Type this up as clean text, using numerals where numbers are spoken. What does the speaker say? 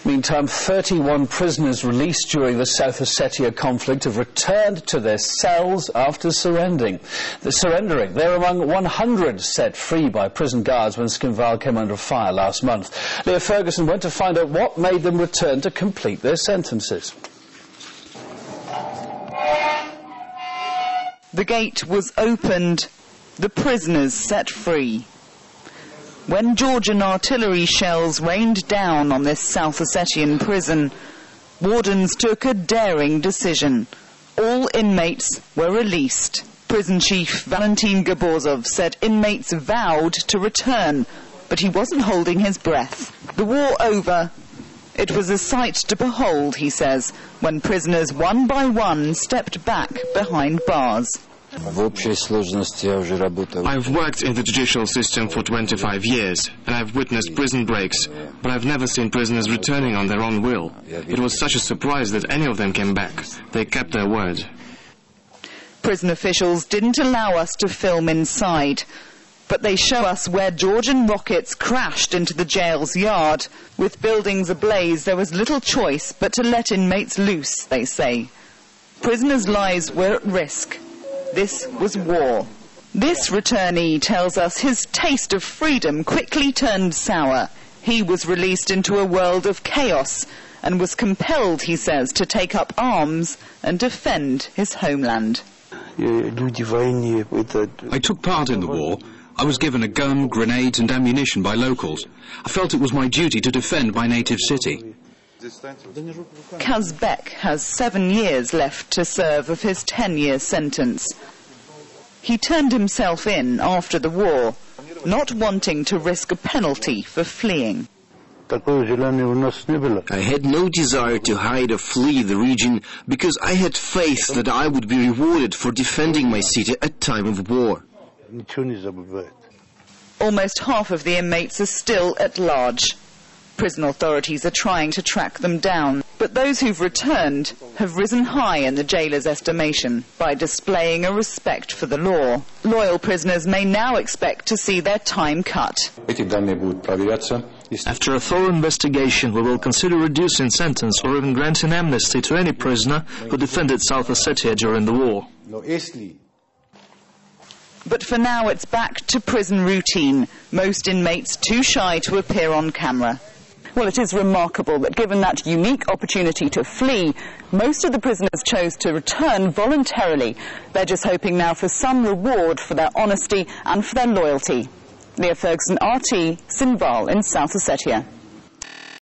Meantime, 31 prisoners released during the South Ossetia conflict have returned to their cells after surrendering. They're among 100 set free by prison guards when Tskhinvals came under fire last month. Leah Ferguson went to find out what made them return to complete their sentences. The gate was opened, the prisoners set free. When Georgian artillery shells rained down on this South Ossetian prison, wardens took a daring decision. All inmates were released. Prison chief Valentin Gaborzov said inmates vowed to return, but he wasn't holding his breath. The war over, it was a sight to behold, he says, when prisoners one by one stepped back behind bars. I've worked in the judicial system for 25 years, and I've witnessed prison breaks, but I've never seen prisoners returning on their own will. It was such a surprise that any of them came back. They kept their word. Prison officials didn't allow us to film inside, but they show us where Georgian rockets crashed into the jail's yard. With buildings ablaze, there was little choice but to let inmates loose, they say. Prisoners' lives were at risk. This was war. This returnee tells us his taste of freedom quickly turned sour. He was released into a world of chaos and was compelled, he says, to take up arms and defend his homeland. I took part in the war. I was given a gun, grenades and ammunition by locals. I felt it was my duty to defend my native city. Kazbek has 7 years left to serve of his 10-year sentence. He turned himself in after the war, not wanting to risk a penalty for fleeing. I had no desire to hide or flee the region because I had faith that I would be rewarded for defending my city at time of war. Almost half of the inmates are still at large. Prison authorities are trying to track them down, but those who've returned have risen high in the jailer's estimation by displaying a respect for the law. Loyal prisoners may now expect to see their time cut. After a thorough investigation, we will consider reducing sentence or even granting amnesty to any prisoner who defended South Ossetia during the war. But for now, it's back to prison routine. Most inmates too shy to appear on camera. Well, it is remarkable that given that unique opportunity to flee, most of the prisoners chose to return voluntarily. They're just hoping now for some reward for their honesty and for their loyalty. Leah Ferguson, RT, Tskhinvals in South Ossetia.